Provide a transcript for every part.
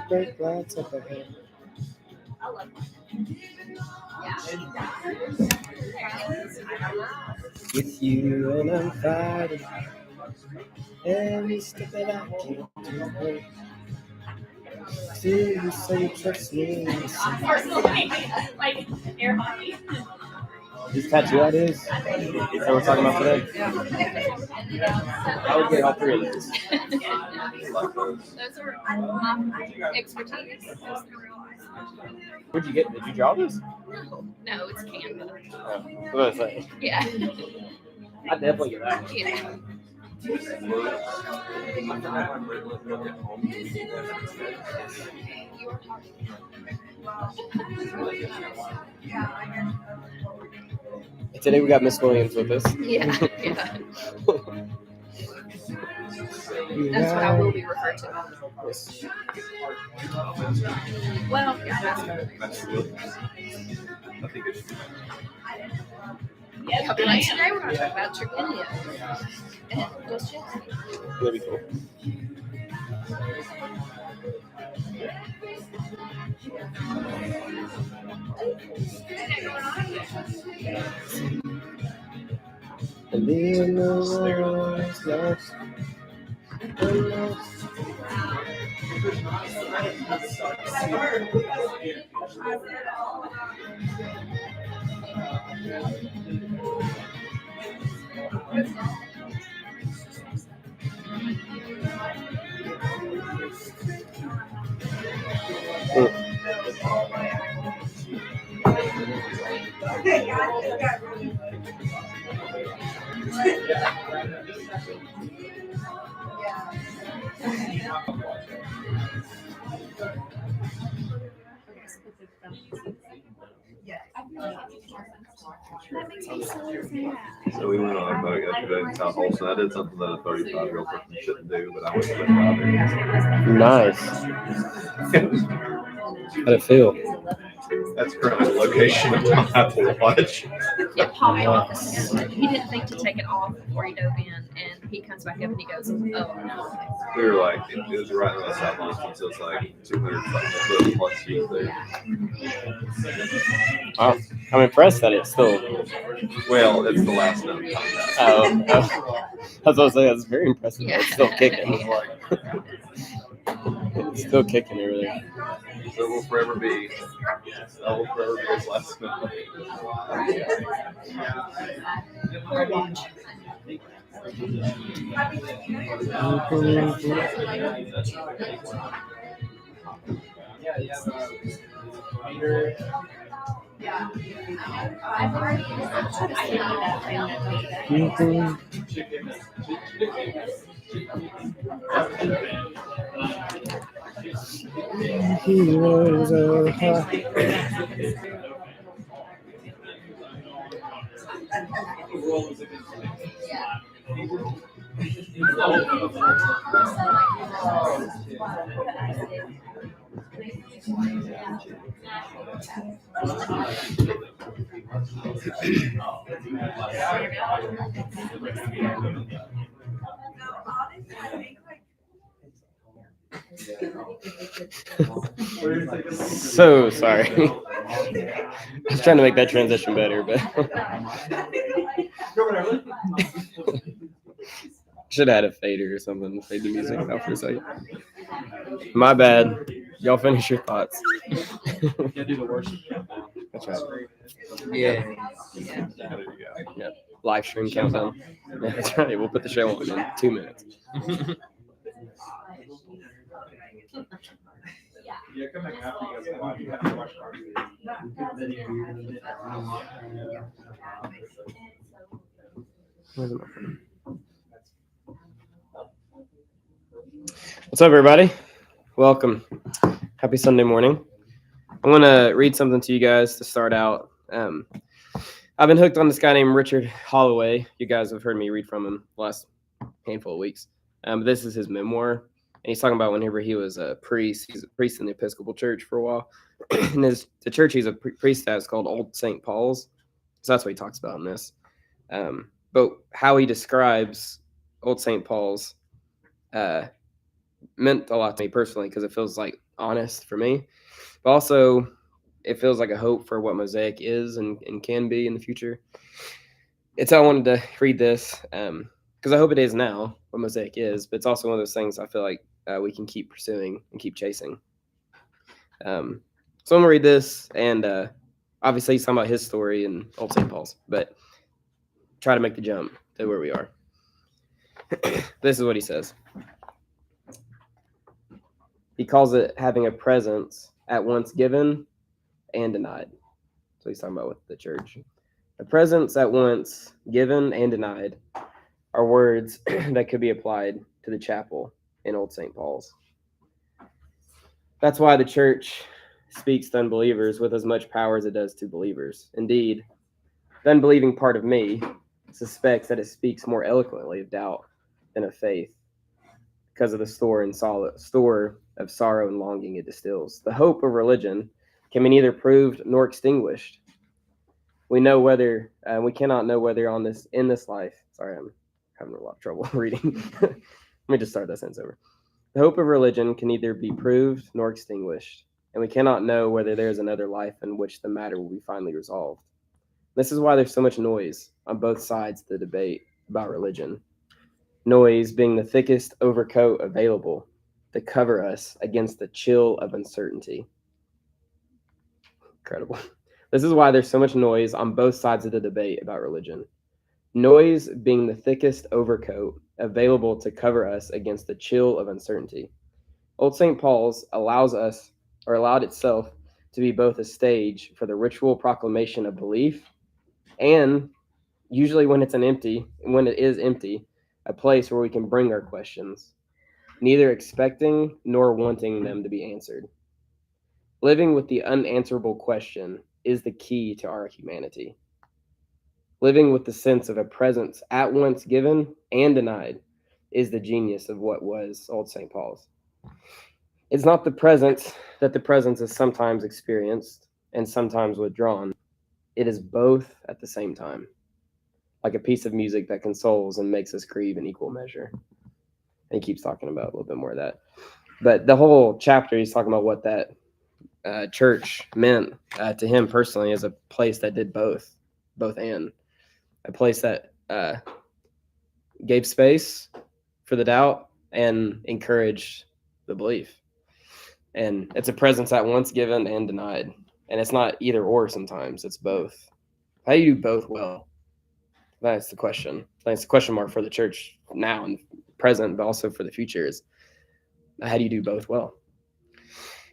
brake lights up ahead. With you and I'm fighting every step that I can do. Still you say you trust me. Like air hockey. These tattoo ideas that we're talking about today, I would get all three of those. Those are my expertise. Where'd you get? Did you draw these? No, it's Canva. Oh, what was I saying? Yeah. I definitely get that. Yeah. Today we got Miss Williams with us. Yeah. That's what I will be referred to. Yes. Well, yeah, but like today we're going to talk about Turgenev and Dostoevsky. That'd be cool. And then the world's lost. So we went on a boat yesterday in South Olson. I did something that a 35-year-old person shouldn't do, but I went to the driving. Nice. How'd it feel? That's currently the location of my Apple Watch. It popped off. He didn't think to take it off before he dove in, and he comes back up and he goes, "Oh no!" We were like, it was right in the South Olson, so it's like 200 plus feet there. Wow. I'm impressed that it's still. Well, it's the last known contact. Oh. I was going to say, that's very impressive. Yeah. It's still kicking. It's still kicking over there. So it will forever be. That will forever be his last known. Heroes of heart. So sorry. I was trying to make that transition better, but should have had a fader or something to fade the music out for a second. My bad. Y'all finish your thoughts. Yeah, do the worship countdown. That's right. Yeah. Yeah. Live stream countdown. Yeah, that's right. We'll put the show on in 2 minutes. Yeah, come back after you guys watch. You have to watch What's up, everybody? Welcome. Happy Sunday morning. I'm going to read something to you guys to start out. I've been hooked on this guy named Richard Holloway. You guys have heard me read from him the last handful of weeks. This is his memoir, and he's talking about whenever he was a priest. He's a priest in the Episcopal Church for a while. And the church he's a priest at is called Old St. Paul's. So that's what he talks about in this. But how he describes Old St. Paul's meant a lot to me personally because it feels like honest for me, but also it feels like a hope for what Mosaic is and can be in the future. It's how I wanted to read this because I hope it is now what Mosaic is, but it's also one of those things I feel like we can keep pursuing and keep chasing. So I'm gonna read this, and obviously he's talking about his story in Old St. Paul's, but try to make the jump to where we are. This is what he says. He calls it having a presence at once given and denied. So he's talking about with the church. A presence at once given and denied are words that could be applied to the chapel in Old St. Paul's. That's why the church speaks to unbelievers with as much power as it does to believers. Indeed, the unbelieving part of me suspects that it speaks more eloquently of doubt than of faith because of the store of sorrow and longing it distills. The hope of religion can be neither proved nor extinguished. We cannot know whether in this life. Sorry, I'm having a lot of trouble reading. Let me just start that sentence over. The hope of religion can neither be proved nor extinguished, and we cannot know whether there is another life in which the matter will be finally resolved. This is why there's so much noise on both sides of the debate about religion. Noise being the thickest overcoat available to cover us against the chill of uncertainty. Incredible. This is why there's so much noise on both sides of the debate about religion. Noise being the thickest overcoat available to cover us against the chill of uncertainty. Old St. Paul's allowed itself to be both a stage for the ritual proclamation of belief and, usually when it is empty, a place where we can bring our questions, neither expecting nor wanting them to be answered. Living with the unanswerable question is the key to our humanity. Living with the sense of a presence at once given and denied is the genius of what was Old St. Paul's. It's not the presence that the presence is sometimes experienced and sometimes withdrawn. It is both at the same time, like a piece of music that consoles and makes us grieve in equal measure. And he keeps talking about a little bit more of that. But the whole chapter, he's talking about what that church meant to him personally as a place that did both and. A place that gave space for the doubt and encouraged the belief. And it's a presence at once given and denied. And it's not either or sometimes, it's both. How do you do both well? That's the question. That's the question mark for the church now and present, but also for the future is how do you do both well?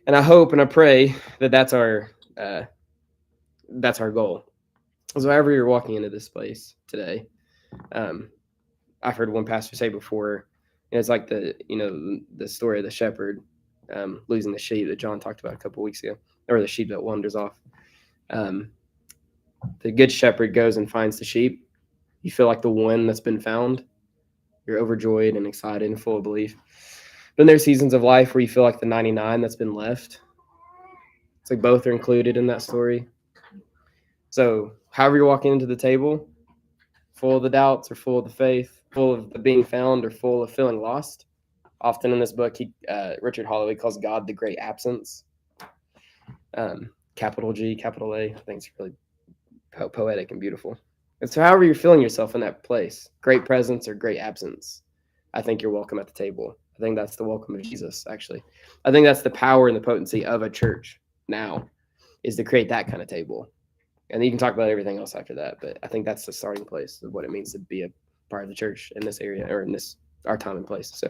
And I hope and I pray that that's our goal. So however you're walking into this place today, I've heard one pastor say before, it's like the story of the shepherd losing the sheep that John talked about a couple weeks ago, or the sheep that wanders off. The good shepherd goes and finds the sheep. You feel like the one that's been found. You're overjoyed and excited and full of belief. Then there's seasons of life where you feel like the 99 that's been left. It's like both are included in that story. So however you're walking into the table, full of the doubts or full of the faith, full of the being found or full of feeling lost. Often in this book, Richard Holloway calls God the great absence. Capital G, capital A. I think it's really poetic and beautiful. And so however you're feeling yourself in that place, great presence or great absence, I think you're welcome at the table. I think that's the welcome of Jesus, actually. I think that's the power and the potency of a church now, is to create that kind of table. And you can talk about everything else after that, but I think that's the starting place of what it means to be a part of the church in this area or in our time and place. So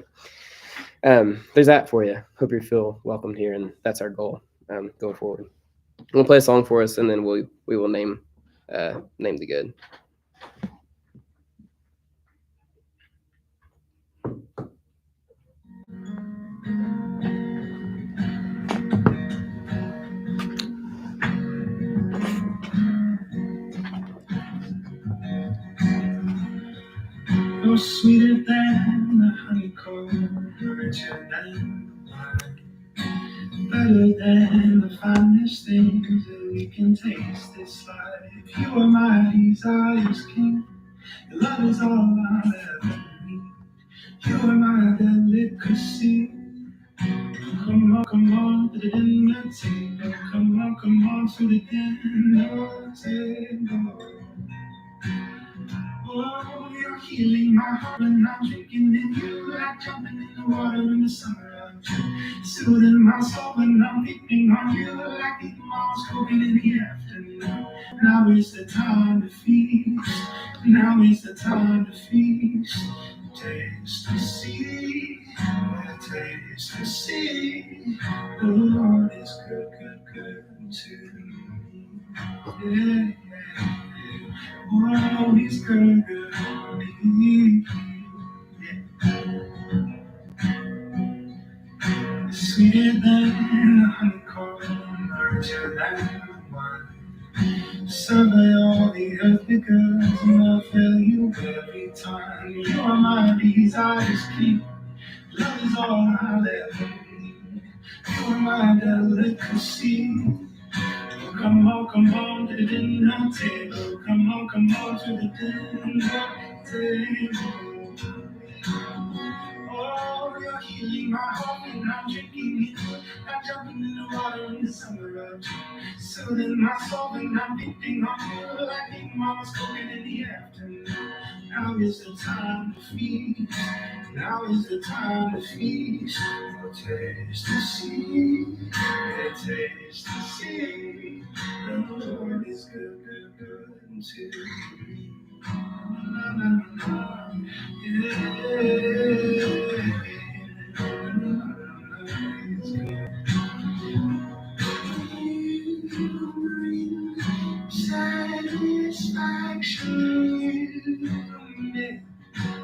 there's that for you. Hope you feel welcomed here, and that's our goal going forward. We'll play a song for us, and then we will name the good. No sweeter than the honeycomb, richer than wine, better than the finest things that we can taste this life. You are my desire's king, your love is all I'll ever need. You are my delicacy, come on to the dinner table. Come on to the dinner table. Oh, you're healing my heart and I'm drinking in you like jumping in the water in the summer of June. Soothing my soul and I'm leaping on you like eating mom's cooking in the afternoon. Now is the time to feast. Now is the time to feast. Taste and see. Taste and see. The Lord is good, good, good to me. Yeah, yeah, yeah. Oh, he's good, good. Yeah. Sweeter than a honeycomb, richer than wine. Survey all the earthly goods, and I'll fill you every time. You are my desire's king. Love is all I'll ever need. You are my delicacy. Come on to the dinner table. Come on to the dinner table. Oh, you're healing my heart and I'm drinking it. I'm jumping in the water in the summer of June. Soothing my soul and I'm dipping on you like eating mama's cooking in the afternoon. Now is the time to feast. Now is the time to feast. Taste to see. Taste to see. The Lord is good, good, good to me. Na, na, na, na. Satisfaction.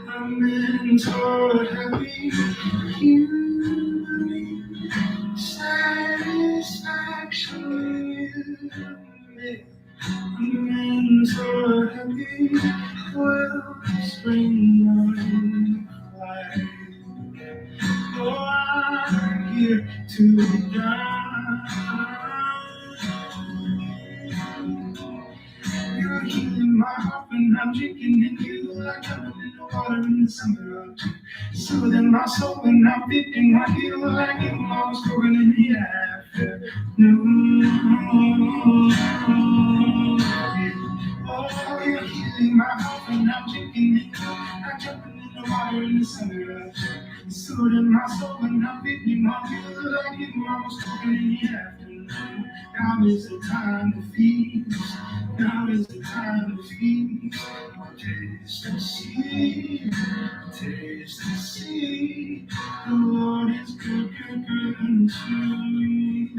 I'm mental happy. Satisfaction. Mental happy, wellspring of life. Oh, I'm here to die. You're healing my heart and I'm drinking in you like jumping in the water in the summer of June. Soothing my soul and I'm dipping on you like it was going in the afternoon. Oh, you're healing my heart and I'm drinking in you like jumping in the water in the summer of June. Soothing my soul and I'm dipping on you like it was going in the afternoon. Now is the time to feast. Now is the time to feast. Taste and see. Taste and see. The Lord is good, good, good to me.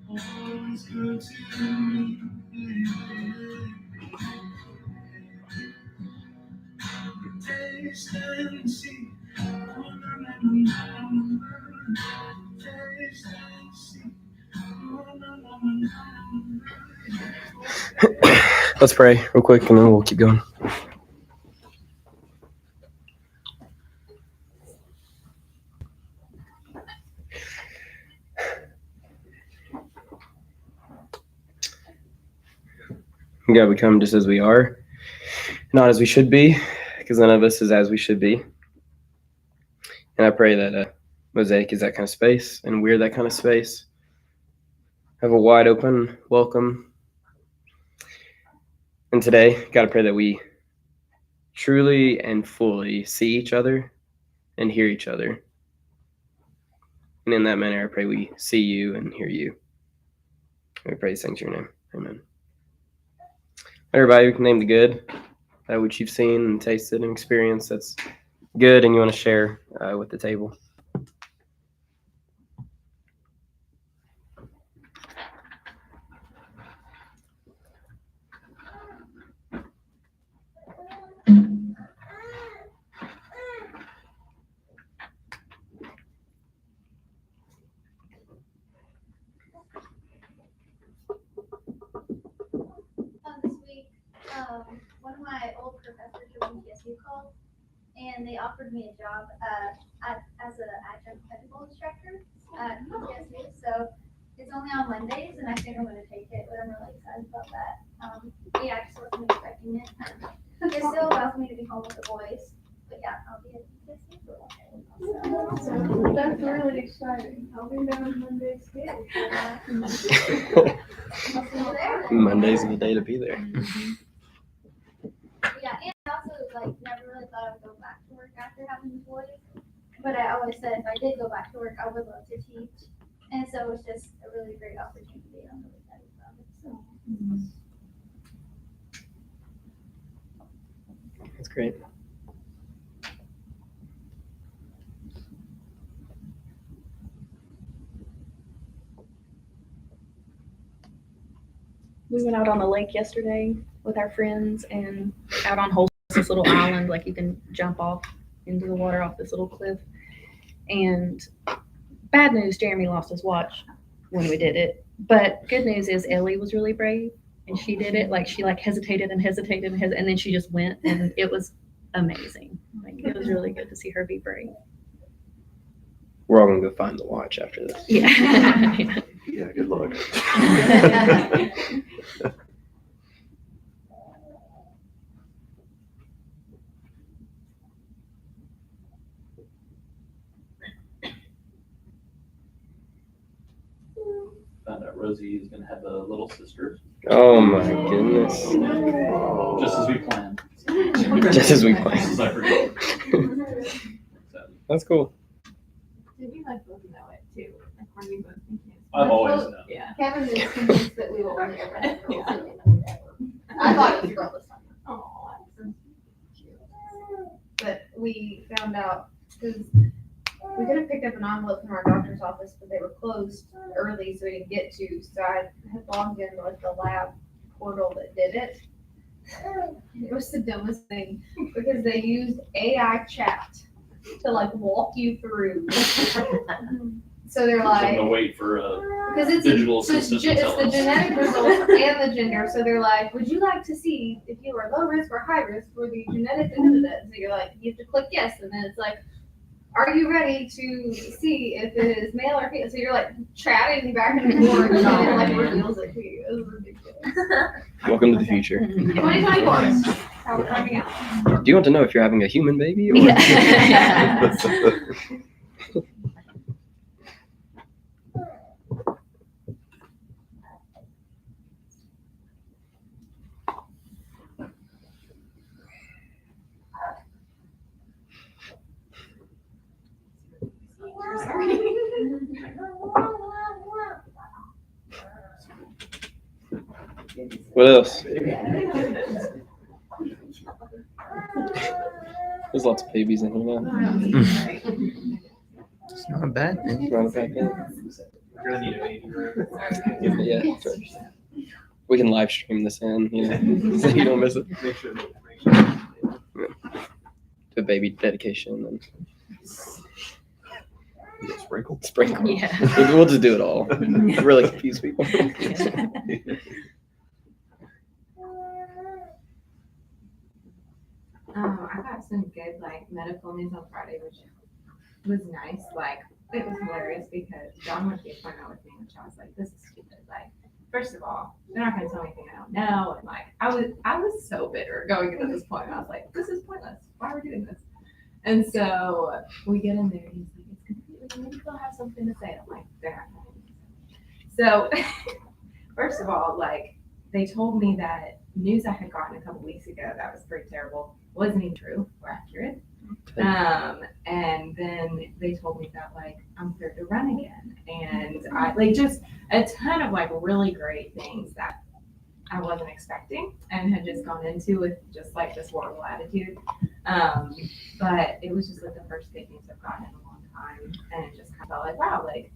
Oh, he's good to me. Taste and see. Oh, na, na, na, na, na. Taste and see. Oh, na, na, na, na. Let's pray real quick and then we'll keep going. God, we come just as we are, not as we should be, because none of us is as we should be. And I pray that Mosaic is that kind of space, and we're that kind of space. Have a wide open welcome. And today, God, I pray that we truly and fully see each other and hear each other. And in that manner, I pray we see you and hear you. We pray these things in your name. Amen. Everybody, name the good, that which you've seen and tasted and experienced that's good and you want to share with the table. This week, one of my old professors from TSU called, and they offered me a job as an adjunct technical instructor at TSU. So it's only on Mondays, and I think I'm going to take it, but I'm really excited about that. Yeah, I just wasn't expecting it. It still allows me to be home with the boys, but yeah, I'll be at TSU for one day. So exciting. I'll be down Mondays too. Monday's the day to be there. Yeah, and I also like never really thought I would go back to work after having the boys. But I always said if I did go back to work, I would love to teach. And so it's just a really great opportunity. I'm really excited about it. So That's great. We went out on the lake yesterday with our friends and out on Holston, this little island, like you can jump off into the water off this little cliff. And bad news, Jeremy lost his watch when we did it. But good news is Ellie was really brave and she did it. Like she hesitated and then she just went and it was amazing. Like it was really good to see her be brave. We're all gonna go find the watch after this. Yeah. Yeah, good luck. Found out Rosie is gonna have a little sister, Oh my goodness. just as we planned. Just as we Just planned. as I forgot. So, That's cool. Did you like both know it too? Like, were you both thinking? I've always known. Yeah. Kevin is convinced that we will win every I thought it was girl this time. Oh, But we found out because we could have picked up an envelope from our doctor's office, but they were closed early, so we didn't get to. So I had logged into like the lab portal that did it. It was the dumbest thing because they used AI chat to like walk you through. So they're I'm like, gonna wait for because it's digital so it's assistant to it's tell the us. genetic results and the gender. So they're like, would you like to see if you are low risk or high risk for the genetic? So you're like, you have to click yes, and then it's like, are you ready to see if it is male or female? So you're like chatting back and forth, and then it like reveals it to you. It was ridiculous. Welcome to the future. 2024. How we're coming out. Do you want to know if you're having a human baby or? Yeah. What else? There's lots of babies in here now. It's not a bad thing. Not a bad thing. You're gonna need a baby. Yeah, sure. We can live stream this in, so you don't miss it. Make sure. The baby dedication and Get sprinkled. sprinkle. Yeah. We'll just do it all. Really confuse people. I got some good like medical news on Friday, which was nice. Like it was hilarious because John went to the appointment with me, which I was like, this is stupid. Like, first of all, they're not gonna tell me anything I don't know. And like I was so bitter going into this appointment. I was like, this is pointless. Why are we doing this? And so we get in there and he's like, it's completely maybe they'll have something to say. I'm like, they're not gonna have anything to say. So first of all, like they told me that news I had gotten a couple weeks ago that was pretty terrible wasn't even true or accurate. And then they told me that like I'm cleared to run again, and I like just a ton of like really great things that I wasn't expecting and had just gone into with just like this horrible attitude. But it was just like the first good news I've gotten in a long time, and it just kind of felt like wow, like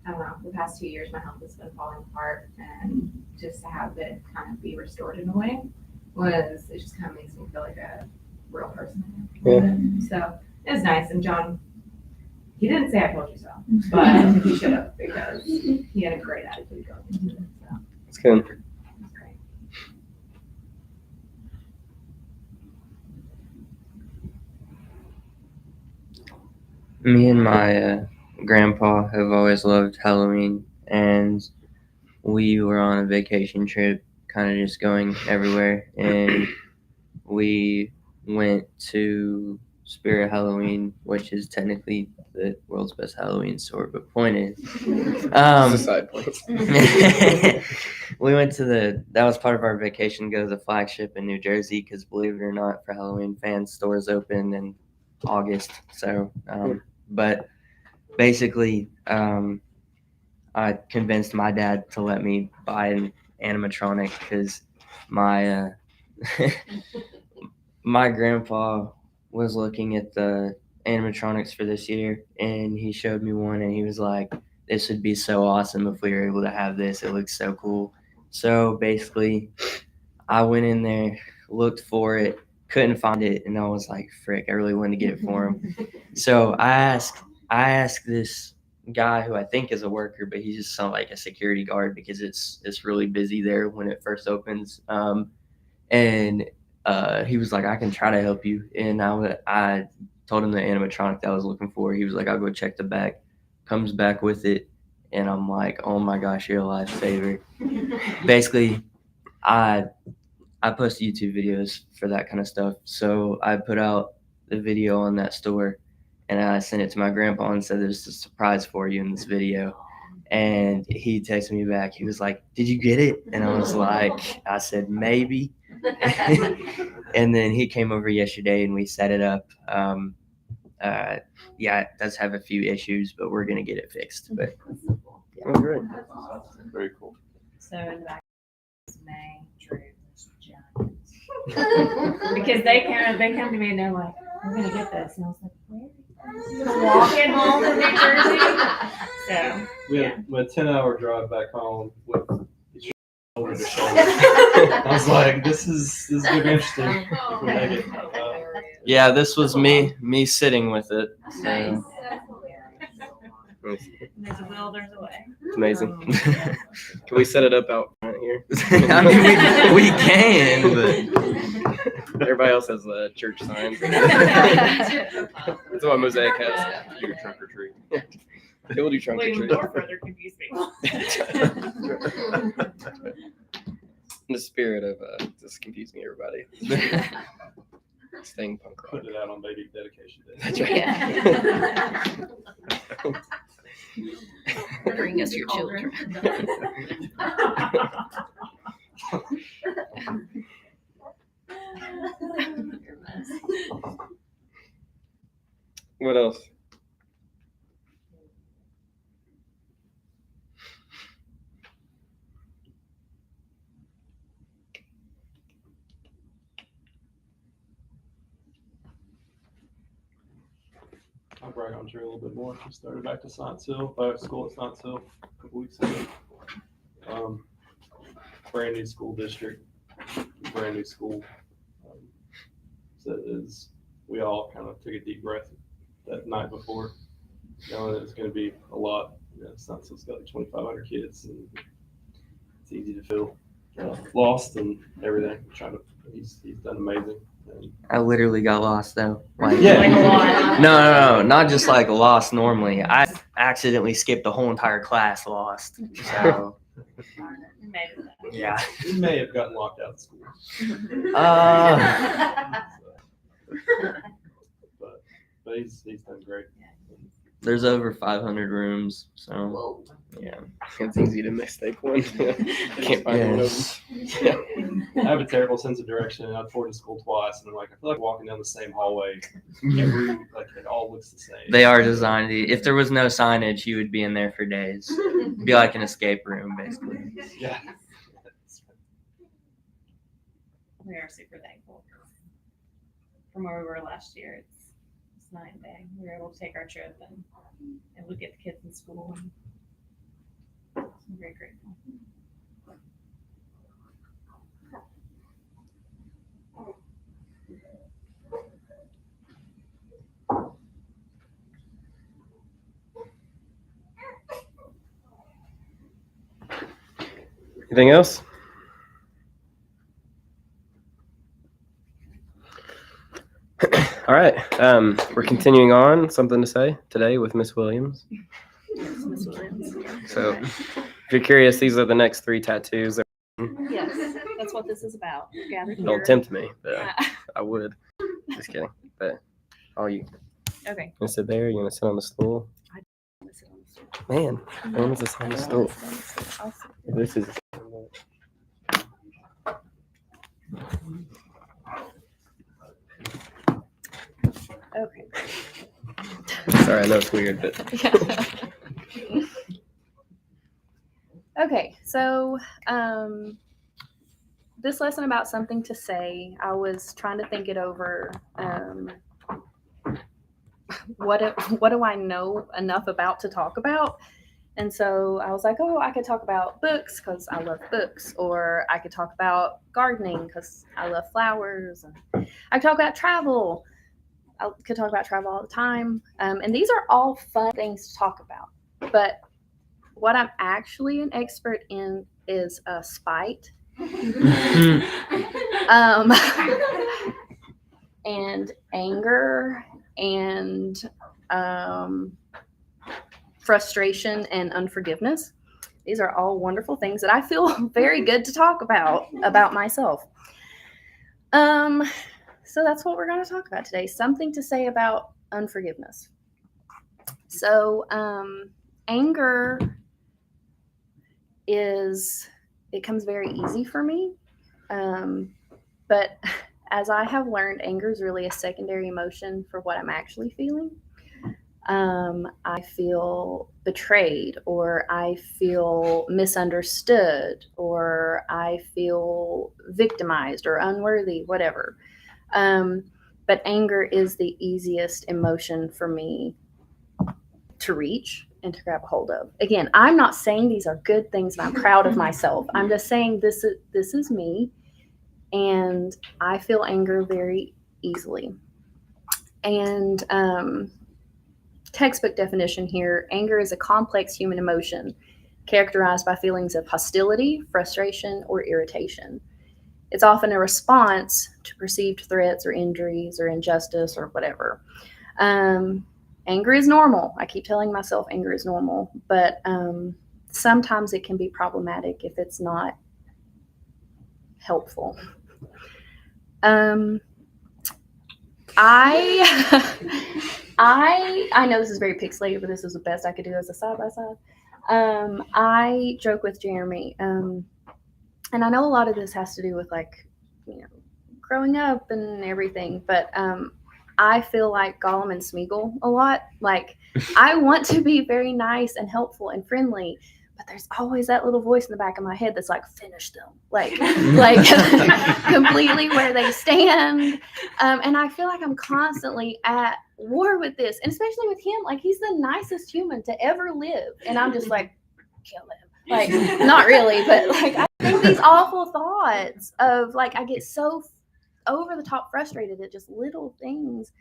I don't know, the past 2 years my health has been falling apart, and just to have it kind of be restored in a way was it just kind of makes me feel like a real person again. So it was nice. And John, he didn't say I told you so, but he should have because he had a great attitude going into it. So It's good. it was great. Me and my grandpa have always loved Halloween, and we were on a vacation trip, kind of just going everywhere, and we went to Spirit Halloween, which is technically the world's best Halloween store. But point is, It's a side point. we went to that was part of our vacation, go to the flagship in New Jersey, because believe it or not, for Halloween fans, stores open in August. So, but basically, I convinced my dad to let me buy an animatronic because my my grandpa was looking at the animatronics for this year, and he showed me one, and he was like, "This would be so awesome if we were able to have this. It looks so cool." So basically, I went in there, looked for it, couldn't find it, and I was like, "Frick! I really wanted to get it for him." So I asked this guy who I think is a worker, but he's just like a security guard because it's really busy there when it first opens. And he was like, "I can try to help you." And I told him the animatronic that I was looking for. He was like, "I'll go check the back." Comes back with it, and I'm like, "Oh my gosh, you're a lifesaver." Basically, I post YouTube videos for that kind of stuff, so I put out the video on that store, and I sent it to my grandpa and said, "There's a surprise for you in this video." And he texted me back. He was like, "Did you get it?" And I was like, I said, "Maybe." And then he came over yesterday and we set it up. Yeah, it does have a few issues, but we're gonna get it fixed. But That's great. Very cool. So in the back is May, Drew, Giants. Because they come to me and they're like, "We're gonna get this," and I was like, "Where?" Walking home from New Jersey. So We had a 10-hour drive back home with shoulder to shoulder. I was like, this is gonna be interesting if we make it. yeah, this was me sitting with it. So nice. There's a will, there's a way. It's amazing. Can we set it up out front here? I mean, we can, but Everybody else has church signs. That's what Mosaic has. Do your trunk or treat. We'll do trunk or Wait, treat. more further confuse people. In the spirit of just confusing everybody. Staying punk rock. Put it out on baby dedication day. That's right. Bring us your children. What else? I'll brag on Trey a little bit more. We started back to Scienceville, school at Scienceville a couple weeks ago. Brand new school district, brand new school. So we all kind of took a deep breath that night before, knowing that it's going to be a lot. Scienceville's got like 2,500 kids, and it's easy to feel lost and everything. He's done amazing. And I literally got lost though. Like, Yeah. Like a lot. No, not just like lost normally. I accidentally skipped the whole entire class lost. So Maybe. yeah. he may have gotten locked out of school. But he's done great. There's over 500 rooms, so Whoa. yeah. It's easy to mistake one. Can't find one of them. I have a terrible sense of direction, and I've toured the school twice, and I'm like, I feel like walking down the same hallway. It all looks the same. They are designed. If there was no signage, you would be in there for days. It'd be like an escape room, basically. Yeah. We are super thankful. From where we were last year, it's night and day. We were able to take our trip and look at the kids in school. And I'm very grateful. Anything else? All right. We're continuing on. Something to say today with Miss Williams. Miss Williams. So, if you're curious, these are the next 3 tattoos. Yes, that's what this is about. Gathered Don't here. tempt me, but I would. Just kidding. But Oh, you Okay. gonna sit there? You gonna sit on the stool? I'm gonna sit on the stool. Man, when was this on the stool? I'll sit. This is. Okay. Sorry, I know it's weird, but Okay, so this lesson about something to say, I was trying to think it over. What do I know enough about to talk about? And so I was like, oh, I could talk about books because I love books, or I could talk about gardening because I love flowers. And I could talk about travel. I could talk about travel all the time. And these are all fun things to talk about. But what I'm actually an expert in is spite. And anger and frustration and unforgiveness. These are all wonderful things that I feel very good to talk about myself. So that's what we're going to talk about today. Something to say about unforgiveness. So anger it comes very easy for me. But as I have learned, anger is really a secondary emotion for what I'm actually feeling. I feel betrayed, or I feel misunderstood, or I feel victimized or unworthy, whatever. But anger is the easiest emotion for me to reach and to grab a hold of. Again, I'm not saying these are good things and I'm proud of myself. I'm just saying this is me, and I feel anger very easily. And textbook definition here, anger is a complex human emotion characterized by feelings of hostility, frustration, or irritation. It's often a response to perceived threats or injuries or injustice or whatever. Anger is normal. I keep telling myself anger is normal, but sometimes it can be problematic if it's not helpful. I know this is very pixelated, but this is the best I could do as a side by side. I joke with Jeremy, and I know a lot of this has to do with growing up and everything, but I feel like Gollum and Smeagol a lot. Like, I want to be very nice and helpful and friendly, but there's always that little voice in the back of my head that's like, finish them, like completely where they stand. And I feel like I'm constantly at war with this, and especially with him. Like, he's the nicest human to ever live, and I'm just like, kill him. Like, not really, but like, I think these awful thoughts of like, I get so over the top frustrated at just little things.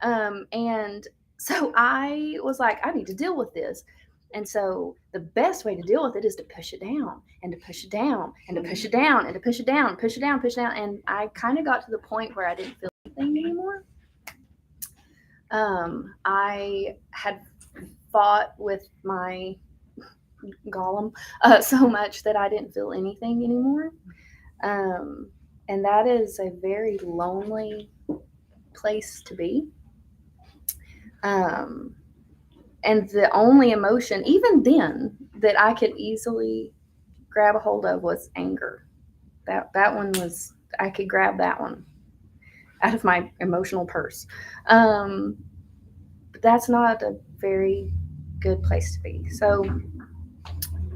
And so I was like, I need to deal with this. And so the best way to deal with it is to push it down and to push it down and to push it down and to push it down, push it down, push it down. And I kind of got to the point where I didn't feel anything anymore. I had fought with my Gollum so much that I didn't feel anything anymore. And that is a very lonely place to be. And the only emotion, even then, that I could easily grab a hold of was anger. That one was, I could grab that one out of my emotional purse. But that's not a very good place to be. So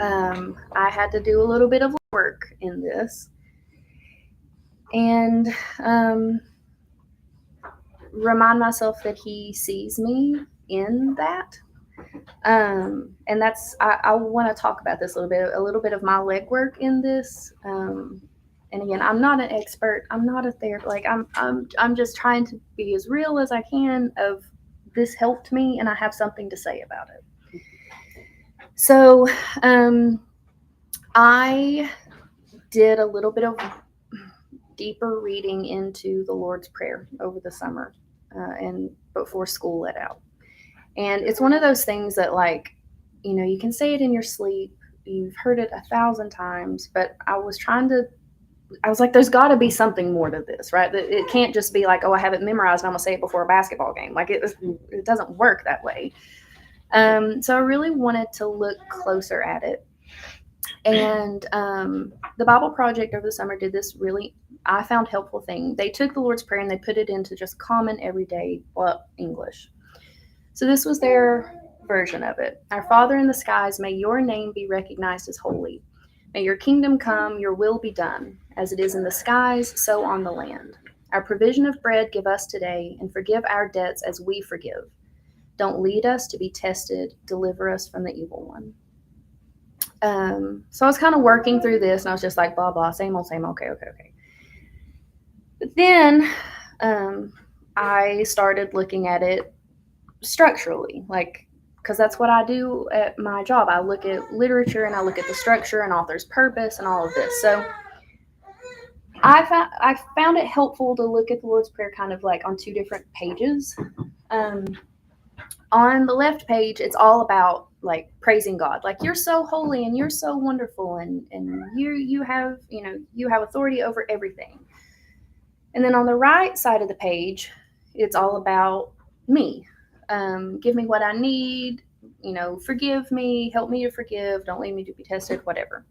I had to do a little bit of work in this. And remind myself that he sees me in that. And that's, I want to talk about this a little bit of my legwork in this. And again, I'm not an expert. I'm not a therapist. Like, I'm just trying to be as real as I can of this helped me, and I have something to say about it. So I did a little bit of deeper reading into the Lord's Prayer over the summer and before school let out. And it's one of those things that, like, you can say it in your sleep. You've heard it 1,000 times, but I was trying to I was like, there's got to be something more to this, right? It can't just be like, oh, I have it memorized and I'm gonna say it before a basketball game. Like it doesn't work that way. So I really wanted to look closer at it. And the Bible Project over the summer did this really, I found, helpful thing. They took the Lord's Prayer and they put it into just common everyday English. So this was their version of it. Our Father in the skies, may your name be recognized as holy. May your kingdom come, your will be done, as it is in the skies, so on the land. Our provision of bread give us today, and forgive our debts as we forgive. Don't lead us to be tested, deliver us from the evil one. So I was kind of working through this, and I was just like, blah, blah, same old, okay. But then I started looking at it structurally, like, because that's what I do at my job. I look at literature and I look at the structure and author's purpose and all of this. So I found it helpful to look at the Lord's Prayer kind of like on two different pages. On the left page, it's all about like praising God, like you're so holy and you're so wonderful, and you have authority over everything. And then on the right side of the page, it's all about me. Give me what I need, forgive me, help me to forgive, don't lead me to be tested, whatever.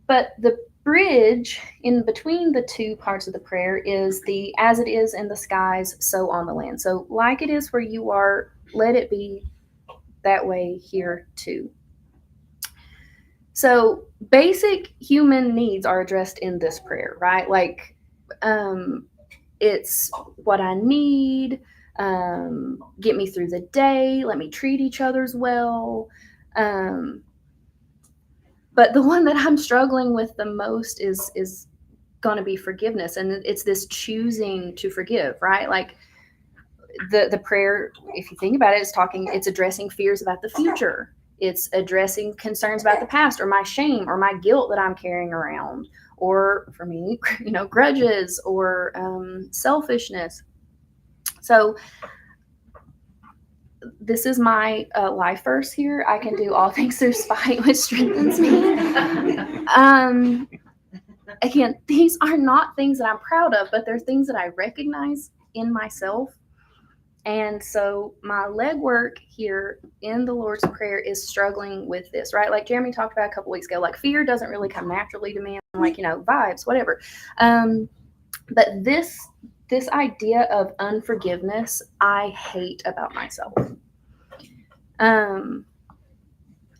But the bridge in between the two parts of the prayer is the as it is in the skies, so on the land. So like it is where you are, let it be that way here too. So basic human needs are addressed in this prayer, right? Like it's what I need, get me through the day, let me treat each other's well. But the one that I'm struggling with the most is going to be forgiveness. And it's this choosing to forgive, right? Like the prayer, if you think about it, it's addressing fears about the future. It's addressing concerns about the past, or my shame or my guilt that I'm carrying around, or for me, grudges or selfishness. So this is my life verse here. I can do all things through spite, which strengthens me. Again, these are not things that I'm proud of, but they're things that I recognize in myself. And so my legwork here in the Lord's Prayer is struggling with this, right? Like Jeremy talked about a couple weeks ago, like fear doesn't really come naturally to me. I'm like, vibes, whatever. But this idea of unforgiveness, I hate about myself. And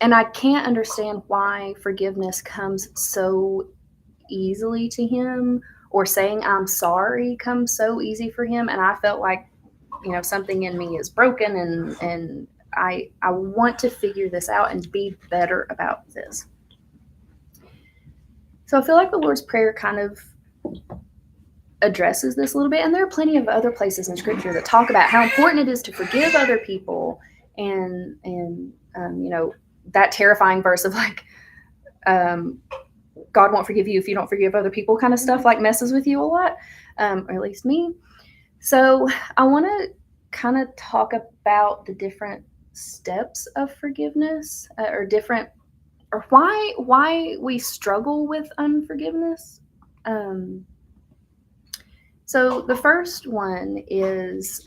I can't understand why forgiveness comes so easily to him, or saying I'm sorry comes so easy for him. And I felt like, something in me is broken, and I want to figure this out and be better about this. So I feel like the Lord's Prayer kind of addresses this a little bit, and there are plenty of other places in Scripture that talk about how important it is to forgive other people, and that terrifying verse of like, God won't forgive you if you don't forgive other people, kind of stuff, like messes with you a lot, or at least me. So I want to kind of talk about the different steps of forgiveness, or why we struggle with unforgiveness. So the first one is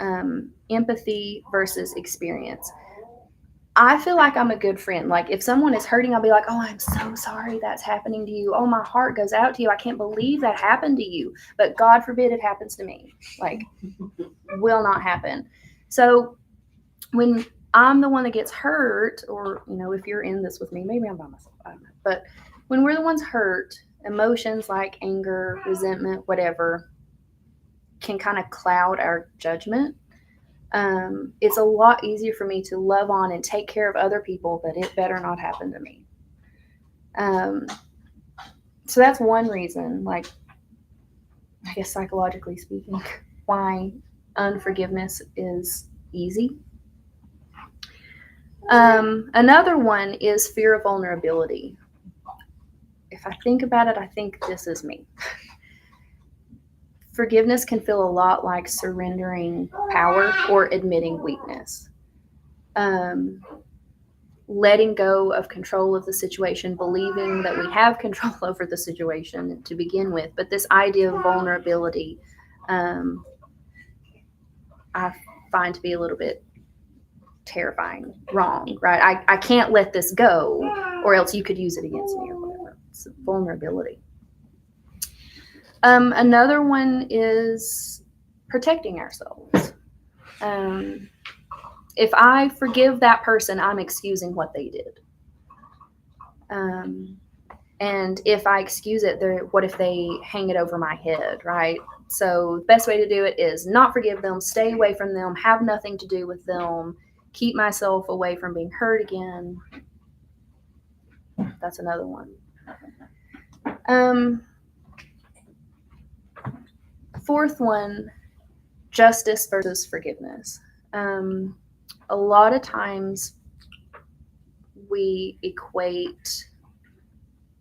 empathy versus experience. I feel like I'm a good friend. Like if someone is hurting, I'll be like, oh, I'm so sorry that's happening to you. Oh, my heart goes out to you. I can't believe that happened to you. But God forbid it happens to me. Like, will not happen. So when I'm the one that gets hurt, or, if you're in this with me, maybe I'm by myself, I don't know. But when we're the ones hurt, emotions like anger, resentment, whatever, can kind of cloud our judgment. It's a lot easier for me to love on and take care of other people, but it better not happen to me. So that's one reason, like, I guess psychologically speaking, why unforgiveness is easy. Another one is fear of vulnerability. If I think about it, I think this is me. Forgiveness can feel a lot like surrendering power or admitting weakness. letting go of control of the situation, believing that we have control over the situation to begin with. But this idea of vulnerability, I find to be a little bit terrifying, wrong, right? I can't let this go, or else you could use it against me or whatever. It's vulnerability. Another one is protecting ourselves. If I forgive that person, I'm excusing what they did. And if I excuse it, what if they hang it over my head, right? So the best way to do it is not forgive them, stay away from them, have nothing to do with them, keep myself away from being hurt again. That's another one. Fourth one, justice versus forgiveness. A lot of times we equate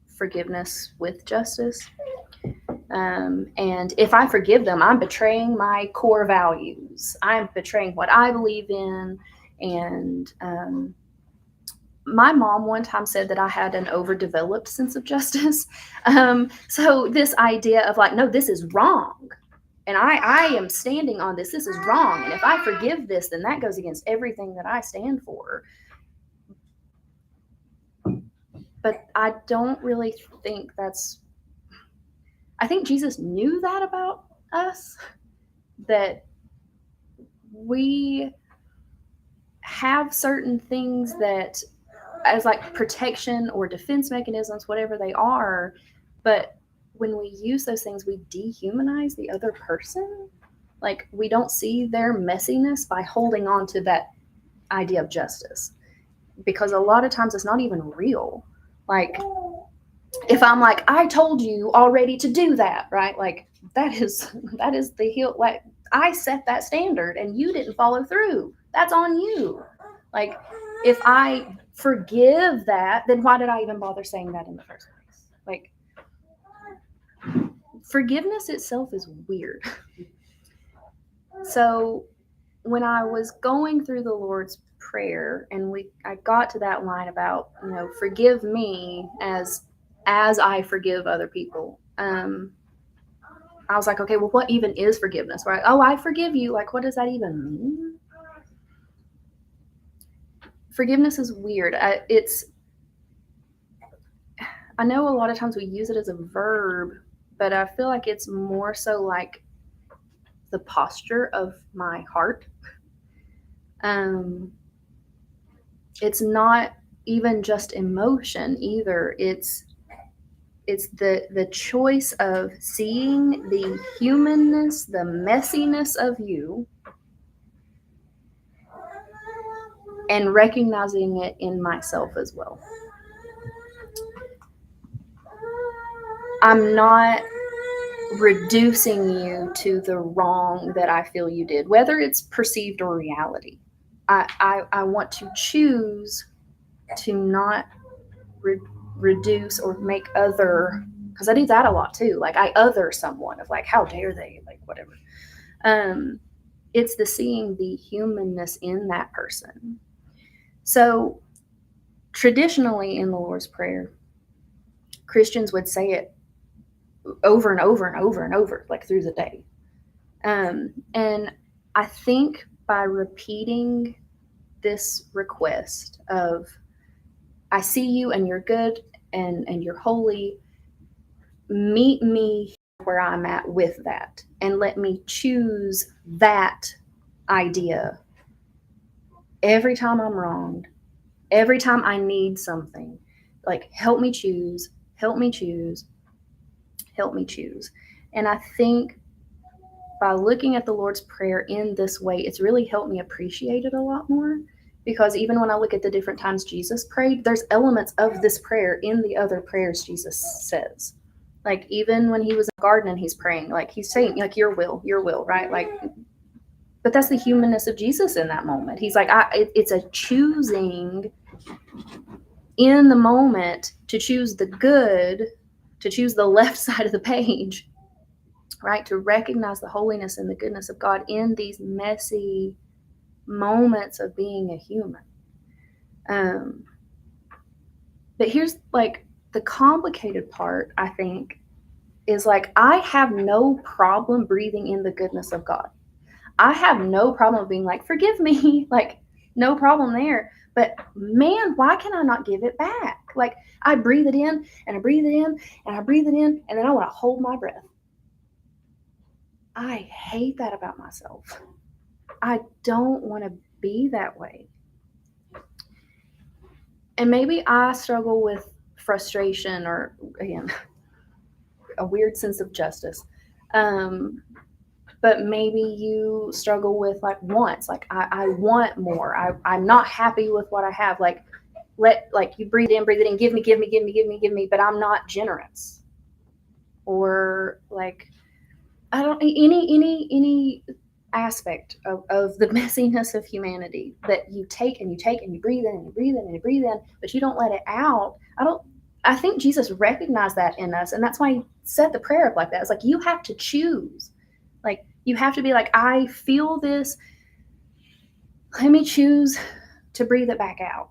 forgiveness with justice. And if I forgive them, I'm betraying my core values. I'm betraying what I believe in. And my mom one time said that I had an overdeveloped sense of justice. So this idea of like, no, this is wrong. And I am standing on this. This is wrong. And if I forgive this, then that goes against everything that I stand for. But I don't really think I think Jesus knew that about us, that we have certain things that as like protection or defense mechanisms, whatever they are, but when we use those things, we dehumanize the other person. Like we don't see their messiness by holding on to that idea of justice, because a lot of times it's not even real. Like if I'm like, I told you already to do that, right? Like that is the heel. Like I set that standard and you didn't follow through. That's on you. Like if I forgive that, then why did I even bother saying that in the first place? Like forgiveness itself is weird. So when I was going through the Lord's Prayer and I got to that line about, forgive me as I forgive other people. I was like, okay, well, what even is forgiveness? Right? Oh, I forgive you. Like, what does that even mean? Forgiveness is weird. I know a lot of times we use it as a verb, but I feel like it's more so like the posture of my heart. It's not even just emotion either. It's the choice of seeing the humanness, the messiness of you, and recognizing it in myself as well. I'm not reducing you to the wrong that I feel you did, whether it's perceived or reality. I want to choose to not reduce or make other, because I do that a lot too. Like I other someone of like, how dare they, like whatever. It's the seeing the humanness in that person. So traditionally in the Lord's Prayer, Christians would say it over and over and over and over, like through the day. And I think by repeating this request of, I see you and you're good and you're holy, meet me where I'm at with that and let me choose that idea every time I'm wronged, every time I need something. Like help me choose, help me choose, help me choose. And I think by looking at the Lord's Prayer in this way, it's really helped me appreciate it a lot more, because even when I look at the different times Jesus prayed, there's elements of this prayer in the other prayers Jesus says. Like even when he was in the garden and he's praying, like he's saying like your will, right? Like, but that's the humanness of Jesus in that moment. He's like, it's a choosing in the moment to choose the good, to choose the left side of the page, right? To recognize the holiness and the goodness of God in these messy moments of being a human. But here's like the complicated part, I think, is like I have no problem breathing in the goodness of God. I have no problem being like, forgive me, like no problem there. But man, why can I not give it back? Like I breathe it in and I breathe it in and I breathe it in and then I want to hold my breath. I hate that about myself. I don't want to be that way. And maybe I struggle with frustration or, again, a weird sense of justice. But maybe you struggle with like wants, like I want more. I'm not happy with what I have. Like you breathe it in, give me, but I'm not generous. Or like I don't any aspect of the messiness of humanity that you take and you breathe in and you breathe in and you breathe in, but you don't let it out. I think Jesus recognized that in us, and that's why he set the prayer up like that. It's like you have to choose. Like you have to be like, I feel this. Let me choose to breathe it back out.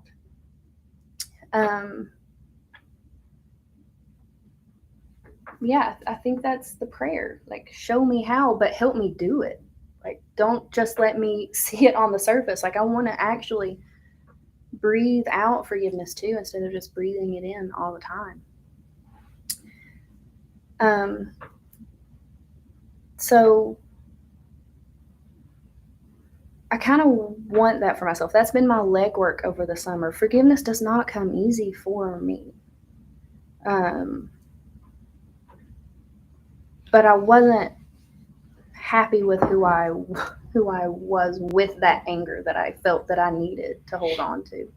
Yeah, I think that's the prayer. Like, show me how, but help me do it. Like, don't just let me see it on the surface. Like, I want to actually breathe out forgiveness too, instead of just breathing it in all the time. So I kind of want that for myself. That's been my legwork over the summer. Forgiveness does not come easy for me. But I wasn't happy with who I was with that anger that I felt that I needed to hold on to.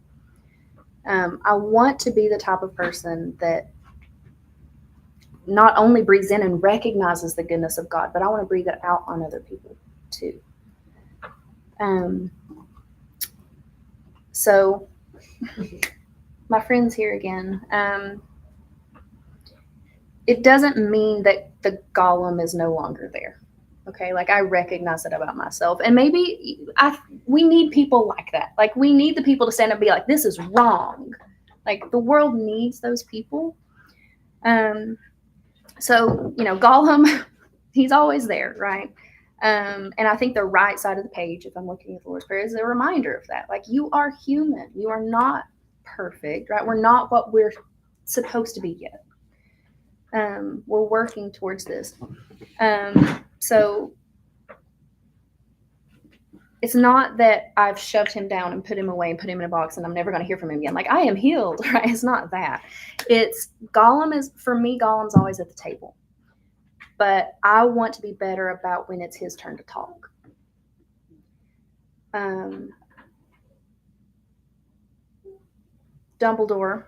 I want to be the type of person that not only breathes in and recognizes the goodness of God, but I want to breathe it out on other people too. So my friends here again, it doesn't mean that the golem is no longer there. Okay, like I recognize it about myself, and maybe we need people like that. Like we need the people to stand up and be like, "This is wrong." Like the world needs those people. So Gollum, he's always there, right? And I think the right side of the page, if I'm looking at the Lord's Prayer, is a reminder of that. Like you are human, you are not perfect, right? We're not what we're supposed to be yet. We're working towards this. So it's not that I've shoved him down and put him away and put him in a box and I'm never going to hear from him again. Like I am healed, right? It's not that. It's for me, Gollum's always at the table. But I want to be better about when it's his turn to talk. Dumbledore,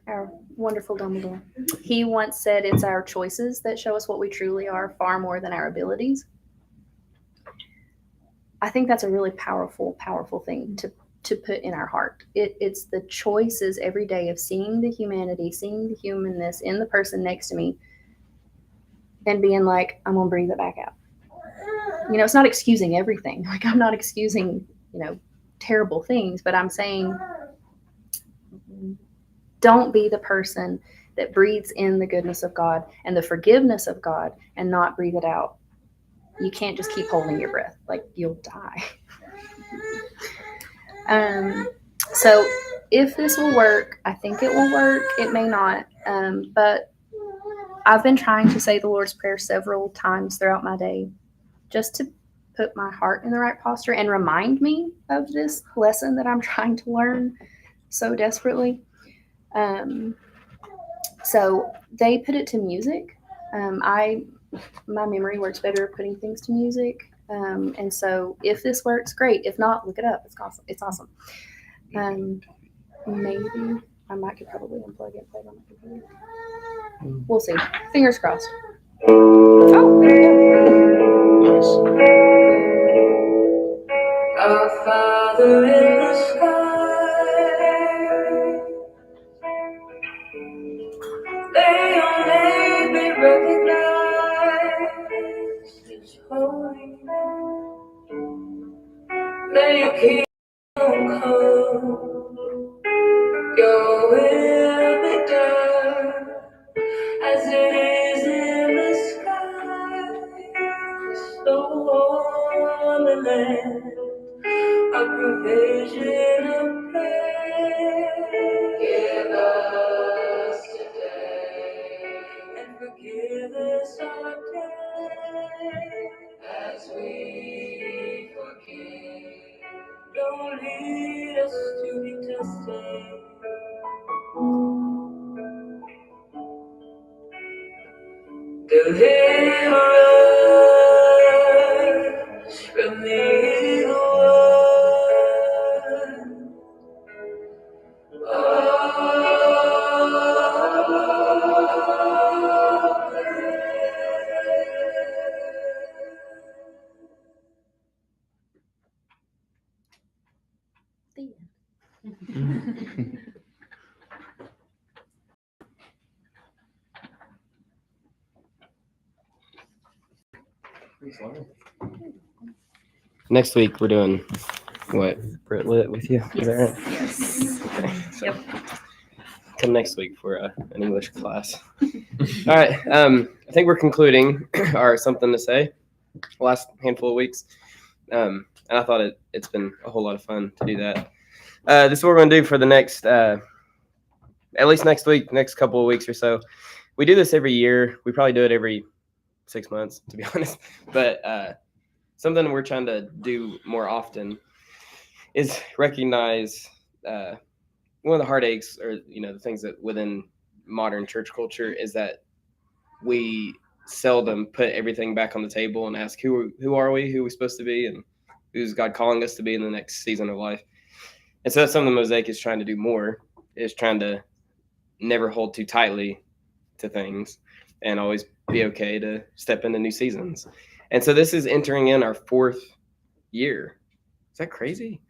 our wonderful Dumbledore, he once said it's our choices that show us what we truly are far more than our abilities. I think that's a really powerful, powerful thing to put in our heart. It's the choices every day of seeing the humanity, seeing the humanness in the person next to me, and being like, I'm going to breathe it back out. It's not excusing everything. Like I'm not excusing, terrible things, but I'm saying don't be the person that breathes in the goodness of God and the forgiveness of God and not breathe it out. You can't just keep holding your breath. Like you'll die. So if this will work, I think it will work. It may not. But I've been trying to say the Lord's Prayer several times throughout my day just to put my heart in the right posture and remind me of this lesson that I'm trying to learn so desperately. So they put it to music. My memory works better putting things to music. And so if this works, great. If not, look it up. It's awesome. Maybe I could probably unplug it and play it on my computer. We'll see. Fingers crossed. Oh, there you go. Our Father in the sky, may your name be recognized as holy. May your kingdom come, your will be Deliverance from the evil one. Next week we're doing what? Brit Lit with you? Is that right? Yes. Yep. Come next week for an English class. All right. I think we're concluding our something to say last handful of weeks. And I thought it's been a whole lot of fun to do that. This is what we're going to do for the next, at least next week, next couple of weeks or so. We do this every year. We probably do it every 6 months, to be honest. But something we're trying to do more often is recognize one of the heartaches, or the things that within modern church culture is that we seldom put everything back on the table and ask who are we, who are we supposed to be, and who's God calling us to be in the next season of life. And so that's something Mosaic is trying to do more, is trying to never hold too tightly to things and always be okay to step into new seasons. And so this is entering in our 4th year. Is that crazy?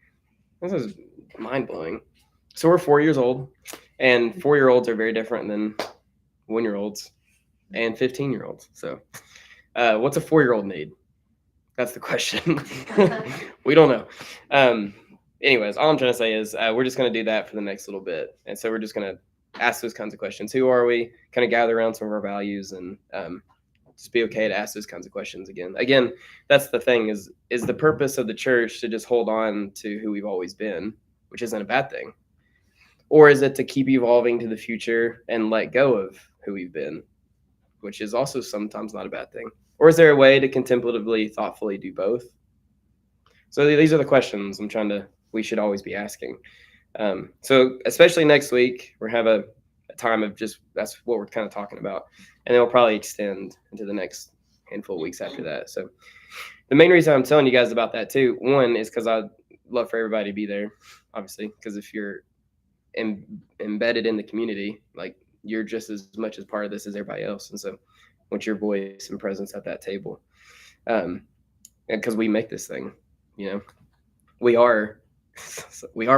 This is mind-blowing. So we're 4 years old, and 4-year-olds are very different than 1-year-olds and 15-year-olds. So what's a 4-year-old need? That's the question. We don't know. Anyways, all I'm trying to say is we're just going to do that for the next little bit. And so we're just going to ask those kinds of questions. Who are we? Kind of gather around some of our values and just be okay to ask those kinds of questions again. Again, that's the thing is the purpose of the church to just hold on to who we've always been, which isn't a bad thing? Or is it to keep evolving to the future and let go of who we've been, which is also sometimes not a bad thing? Or is there a way to contemplatively, thoughtfully do both? So these are the questions we should always be asking. So especially next week, we're have a time of that's what we're kind of talking about. And then we'll probably extend into the next handful of weeks after that. So the main reason I'm telling you guys about that too, one is because I'd love for everybody to be there, obviously, because if you're embedded in the community, like you're just as much as part of this as everybody else. And so I want your voice and presence at that table. Because we make this thing, we are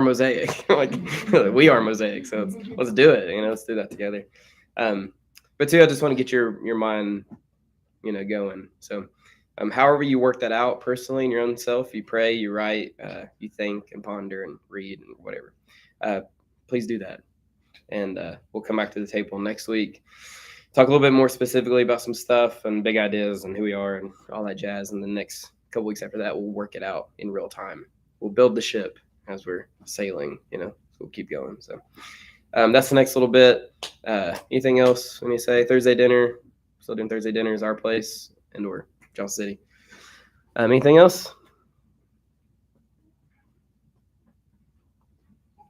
Mosaic. Like we are Mosaic. So let's do it. Let's do that together. But two, I just want to get your mind, going. So however you work that out personally in your own self, you pray, you write, you think and ponder and read and whatever. Please do that. And we'll come back to the table next week, talk a little bit more specifically about some stuff and big ideas and who we are and all that jazz. And the next couple weeks after that, we'll work it out in real time. We'll build the ship as we're sailing, so we'll keep going. So that's the next little bit. Anything else when you say Thursday dinner? Still doing Thursday dinner is our place and or Johnson City. Anything else?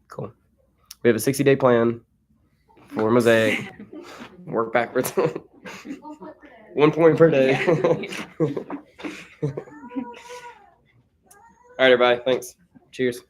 Cool. We have a 60-day plan for Mosaic. Work backwards. 1 point per day. All right, everybody. Thanks. Cheers.